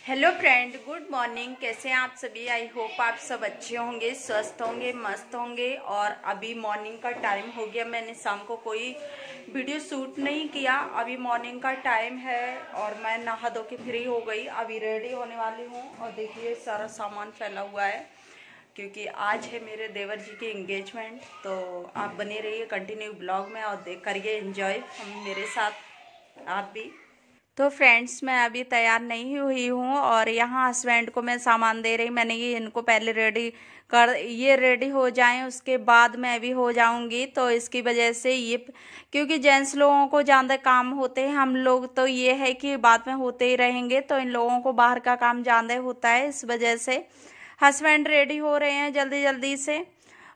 Hello friend, good morning. कैसे हैं आप सभी? आई होप आप सब अच्छे होंगे, स्वस्थ होंगे, मस्त होंगे। और अभी मॉर्निंग का टाइम हो गया। मैंने शाम को कोई वीडियो शूट नहीं किया। अभी मॉर्निंग का टाइम है और मैं नहा धो के फ्री हो गई। अभी रेडी होने वाली हूँ और देखिए सारा सामान फैला हुआ है क्योंकि आज है मेरे देवर जी की एंगेजमेंट। तो आप बने रहिए कंटिन्यू ब्लॉग में और देख करिए एंजॉय हम मेरे साथ, आप भी। तो फ्रेंड्स, मैं अभी तैयार नहीं हुई हूँ और यहाँ हस्बैंड को मैं सामान दे रही। मैंने ये इनको पहले रेडी कर, ये रेडी हो जाएं उसके बाद मैं भी हो जाऊंगी। तो इसकी वजह से ये, क्योंकि जेंट्स लोगों को ज़्यादा काम होते हैं, हम लोग तो ये है कि बाद में होते ही रहेंगे, तो इन लोगों को बाहर का काम ज़्यादा होता है। इस वजह से हस्बैंड रेडी हो रहे हैं जल्दी जल्दी से।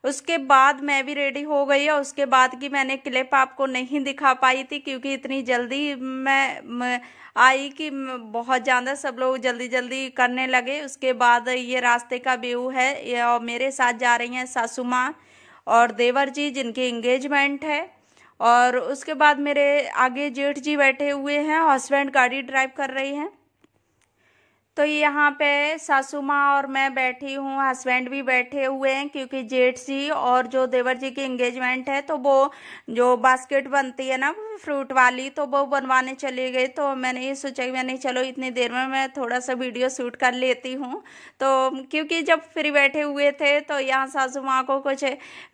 उसके बाद मैं भी रेडी हो गई और उसके बाद की मैंने क्लिप आपको नहीं दिखा पाई थी क्योंकि इतनी जल्दी मैं आई कि बहुत ज़्यादा सब लोग जल्दी जल्दी करने लगे। उसके बाद ये रास्ते का व्यू है और मेरे साथ जा रही हैं सासू माँ और देवर जी जिनकी एंगेजमेंट है। और उसके बाद मेरे आगे जेठ जी बैठे हुए हैं, हस्बैंड गाड़ी ड्राइव कर रही हैं। तो यहाँ पे सासू माँ और मैं बैठी हूँ, हस्बैंड भी बैठे हुए हैं क्योंकि जेठ जी और जो देवर जी की एंगेजमेंट है तो वो जो बास्केट बनती है ना फ्रूट वाली, तो वो बनवाने चले गए। तो मैंने ये सोचा कि मैंने चलो इतनी देर में मैं थोड़ा सा वीडियो शूट कर लेती हूँ। तो क्योंकि जब फ्री बैठे हुए थे तो यहाँ सासू माँ को कुछ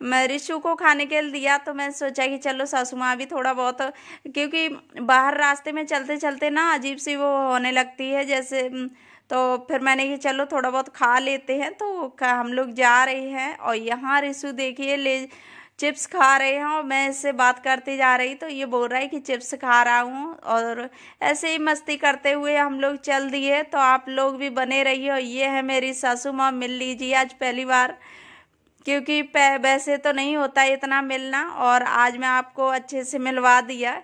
रिशु को खाने के लिए दिया, तो मैं सोचा कि चलो सासू माँ भी थोड़ा बहुत, क्योंकि बाहर रास्ते में चलते चलते ना अजीब सी वो होने लगती है जैसे। तो फिर मैंने कि चलो थोड़ा बहुत खा लेते हैं। तो हम लोग जा रहे हैं और यहाँ रिशु देखिए ले चिप्स खा रहे हैं और मैं इससे बात करते जा रही तो ये बोल रहा है कि चिप्स खा रहा हूँ। और ऐसे ही मस्ती करते हुए हम लोग चल दिए। तो आप लोग भी बने रहिए। और ये है मेरी सासू माँ, मिल लीजिए आज पहली बार, क्योंकि वैसे तो नहीं होता इतना मिलना और आज मैं आपको अच्छे से मिलवा दिया।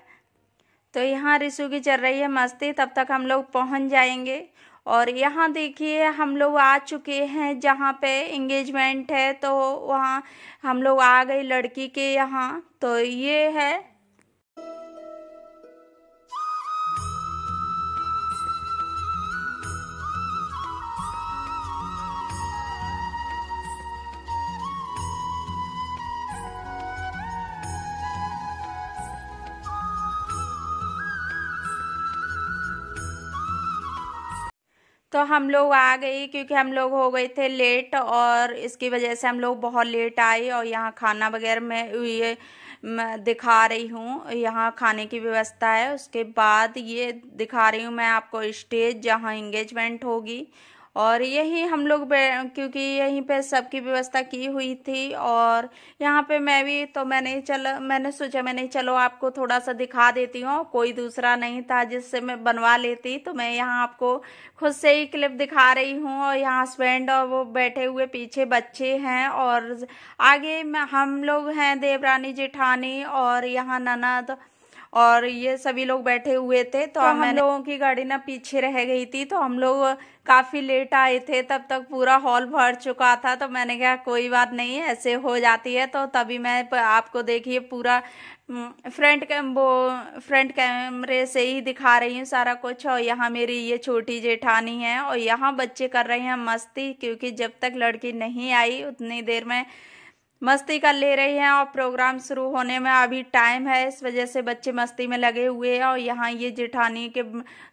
तो यहाँ रिशु की चल रही है मस्ती, तब तक हम लोग पहुँच जाएंगे। और यहाँ देखिए हम लोग आ चुके हैं जहाँ पे एंगेजमेंट है, तो वहाँ हम लोग आ गए लड़की के यहाँ। तो ये है। तो हम लोग आ गए क्योंकि हम लोग हो गए थे लेट और इसकी वजह से हम लोग बहुत लेट आए। और यहाँ खाना वगैरह मैं दिखा रही हूँ, यहाँ खाने की व्यवस्था है। उसके बाद ये दिखा रही हूँ मैं आपको स्टेज जहाँ एंगेजमेंट होगी। और यही हम लोग क्योंकि यहीं पे सबकी व्यवस्था की हुई थी और यहाँ पे मैं भी, तो मैंने सोचा मैंने चलो आपको थोड़ा सा दिखा देती हूँ। कोई दूसरा नहीं था जिससे मैं बनवा लेती, तो मैं यहाँ आपको खुद से ही क्लिप दिखा रही हूँ। और यहाँ हस्बैंड और वो बैठे हुए, पीछे बच्चे हैं और आगे हम लोग हैं, देवरानी जेठानी और यहाँ ननद और ये सभी लोग बैठे हुए थे। तो हम लोगों की गाड़ी ना पीछे रह गई थी, तो हम लोग काफी लेट आए थे। तब तक पूरा हॉल भर चुका था। तो मैंने कहा कोई बात नहीं, ऐसे हो जाती है। तो तभी मैं आपको देखिए पूरा फ्रंट कैमरे से ही दिखा रही हूँ सारा कुछ। और यहाँ मेरी ये छोटी जेठानी है और यहाँ बच्चे कर रहे हैं मस्ती, क्योंकि जब तक लड़की नहीं आई उतनी देर में मस्ती कर ले रही हैं और प्रोग्राम शुरू होने में अभी टाइम है, इस वजह से बच्चे मस्ती में लगे हुए हैं। और यहाँ ये जेठानी के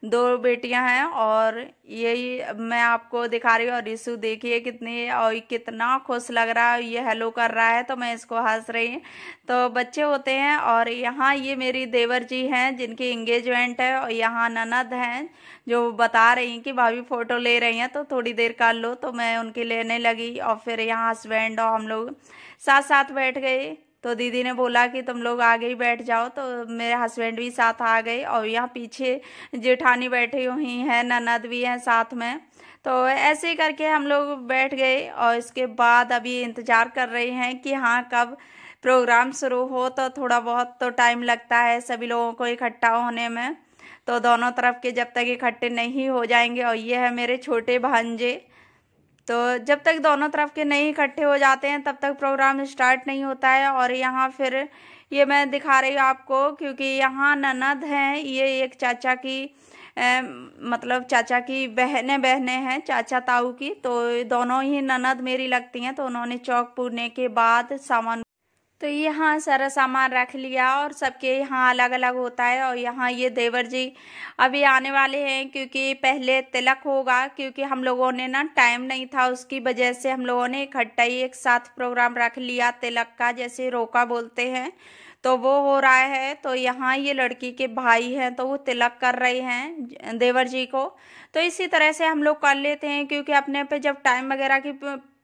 दो बेटियां हैं और यही मैं आपको दिखा रही हूँ। और रिशु देखिए कितनी और कितना खुश लग रहा है, ये हेलो कर रहा है तो मैं इसको हंस रही हूँ। तो बच्चे होते हैं। और यहाँ ये मेरी देवर जी हैं जिनकी एंगेजमेंट है और यहाँ ननद हैं जो बता रही हैं कि भाभी फोटो ले रही हैं तो थोड़ी देर कर लो, तो मैं उनकी लेने लगी। और फिर यहाँ हस्बैंड और हम लोग साथ साथ बैठ गए। तो दीदी ने बोला कि तुम लोग आगे ही बैठ जाओ, तो मेरे हस्बैंड भी साथ आ गए। और यहाँ पीछे जेठानी बैठी हुई हैं, ननद भी हैं साथ में। तो ऐसे ही करके हम लोग बैठ गए और इसके बाद अभी इंतज़ार कर रहे हैं कि हाँ कब प्रोग्राम शुरू हो। तो थोड़ा बहुत तो टाइम लगता है सभी लोगों को इकट्ठा होने में, तो दोनों तरफ के जब तक इकट्ठे नहीं हो जाएंगे। और ये है मेरे छोटे भांजे, तो जब तक दोनों तरफ के नहीं इकट्ठे हो जाते हैं तब तक प्रोग्राम स्टार्ट नहीं होता है। और यहाँ फिर ये मैं दिखा रही हूँ आपको क्योंकि यहाँ ननद हैं, ये एक चाचा की मतलब चाचा की बहनें हैं, चाचा ताऊ की, तो दोनों ही ननद मेरी लगती हैं। तो उन्होंने चौक पूरने के बाद सामान, तो यहाँ सारा सामान रख लिया और सबके यहाँ अलग अलग होता है। और यहाँ ये देवर जी अभी आने वाले हैं, क्योंकि पहले तिलक होगा, क्योंकि हम लोगों ने ना टाइम नहीं था, उसकी वजह से हम लोगों ने इकट्ठा ही एक साथ प्रोग्राम रख लिया तिलक का, जैसे रोका बोलते हैं, तो वो हो रहा है। तो यहाँ ये लड़की के भाई हैं, तो वो तिलक कर रहे हैं देवर जी को। तो इसी तरह से हम लोग कर लेते हैं, क्योंकि अपने पे जब टाइम वगैरह की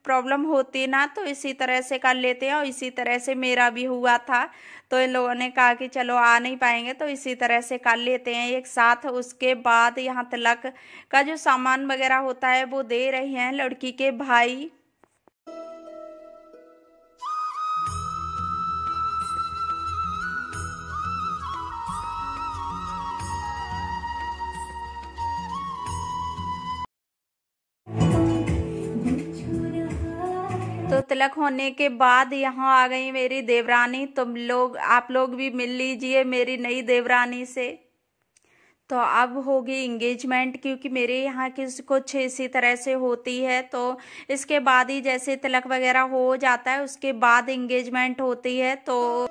प्रॉब्लम होती है ना, तो इसी तरह से कर लेते हैं। और इसी तरह से मेरा भी हुआ था, तो इन लोगों ने कहा कि चलो आ नहीं पाएंगे, तो इसी तरह से कर लेते हैं एक साथ। उसके बाद यहाँ तिलक का जो सामान वगैरह होता है वो दे रहे हैं लड़की के भाई। तो तिलक होने के बाद यहाँ आ गई मेरी देवरानी। तुम लोग, आप लोग भी मिल लीजिए मेरी नई देवरानी से। तो अब होगी इंगेजमेंट, क्योंकि मेरे यहाँ की कुछ इसी तरह से होती है। तो इसके बाद ही जैसे तिलक वगैरह हो जाता है, उसके बाद इंगेजमेंट होती है। तो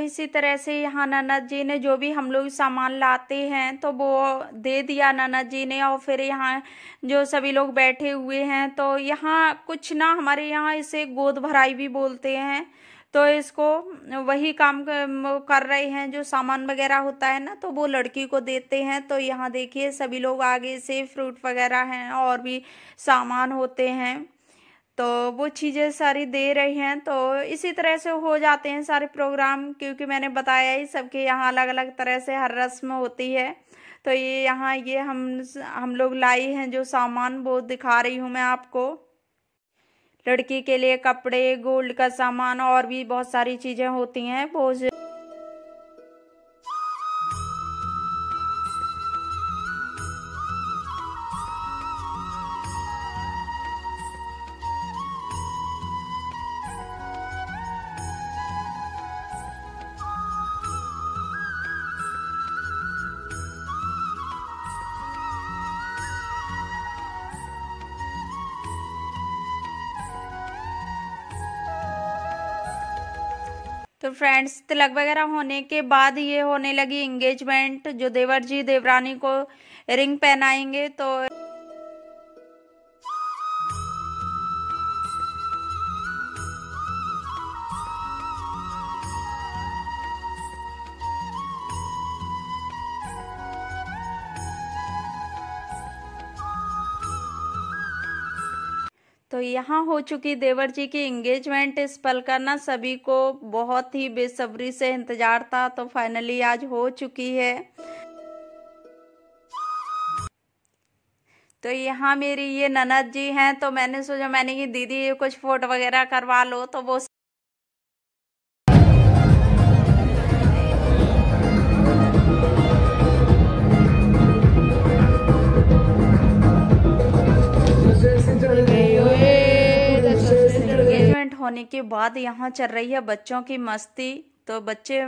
इसी तरह से यहाँ ननद जी ने जो भी हम लोग सामान लाते हैं तो वो दे दिया ननद जी ने। और फिर यहाँ जो सभी लोग बैठे हुए हैं, तो यहाँ कुछ ना, हमारे यहाँ इसे गोद भराई भी बोलते हैं। तो इसको वही काम कर रहे हैं, जो सामान वगैरह होता है ना, तो वो लड़की को देते हैं। तो यहाँ देखिए सभी लोग आगे से फ्रूट वगैरह हैं और भी सामान होते हैं, तो वो चीज़ें सारी दे रही हैं। तो इसी तरह से हो जाते हैं सारे प्रोग्राम, क्योंकि मैंने बताया ही सबके यहाँ अलग अलग तरह से हर रस्म होती है। तो ये यहाँ ये हम लोग लाई हैं जो सामान, वो दिखा रही हूँ मैं आपको। लड़की के लिए कपड़े, गोल्ड का सामान और भी बहुत सारी चीज़ें होती हैं वो। तो फ्रेंड्स, तिलक वगैरह होने के बाद ये होने लगी इंगेजमेंट, जो देवर जी देवरानी को रिंग पहनाएंगे। तो यहाँ हो चुकी देवर जी की एंगेजमेंट। इस पल का ना सभी को बहुत ही बेसब्री से इंतजार था, तो फाइनली आज हो चुकी है। तो यहाँ मेरी ये ननद जी हैं, तो मैंने सोचा, मैंने कि दीदी ये कुछ फोटो वगैरह करवा लो, तो वो एंगेजमेंट होने के बाद यहाँ चल रही है बच्चों की मस्ती। तो बच्चे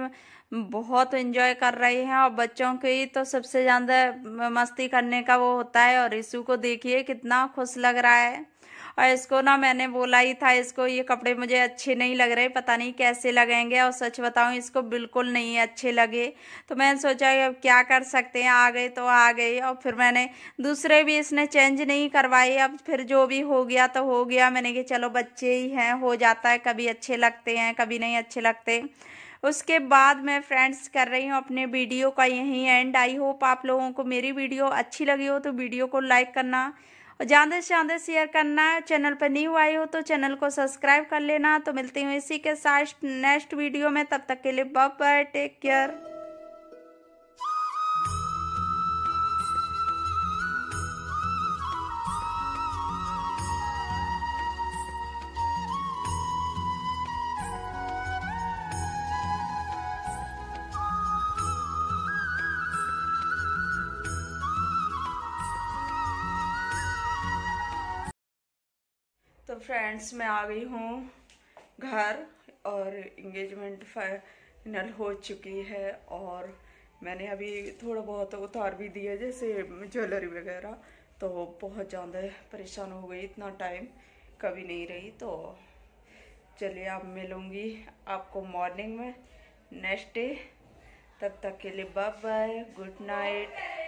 बहुत एंजॉय कर रहे हैं, और बच्चों की तो सबसे ज़्यादा मस्ती करने का वो होता है। और ईशु को देखिए कितना खुश लग रहा है। और इसको ना मैंने बोला ही था, इसको ये कपड़े मुझे अच्छे नहीं लग रहे, पता नहीं कैसे लगेंगे। और सच बताऊं, इसको बिल्कुल नहीं अच्छे लगे। तो मैंने सोचा अब क्या कर सकते हैं, आ गए तो आ गए। और फिर मैंने दूसरे भी इसने चेंज नहीं करवाए। अब फिर जो भी हो गया तो हो गया। मैंने कि चलो बच्चे ही हैं, हो जाता है, कभी अच्छे लगते हैं कभी नहीं अच्छे लगते। उसके बाद मैं फ्रेंड्स कर रही हूँ अपने वीडियो का यहीं एंड। आई होप आप लोगों को मेरी वीडियो अच्छी लगी हो, तो वीडियो को लाइक करना और ज़्यादा से ज़्यादा शेयर करना। चैनल पर न्यू आए हो तो चैनल को सब्सक्राइब कर लेना। तो मिलती हूँ इसी के साथ नेक्स्ट वीडियो में, तब तक के लिए बाय बाय, टेक केयर। तो फ्रेंड्स मैं आ गई हूँ घर और इंगेजमेंट फाइनल हो चुकी है और मैंने अभी थोड़ा बहुत उतार भी दिया जैसे ज्वेलरी वगैरह। तो बहुत ज़्यादा परेशान हो गई, इतना टाइम कभी नहीं रही। तो चलिए अब मिलूँगी आपको मॉर्निंग में नेक्स्ट डे। तब तक के लिए बाय बाय, गुड नाइट।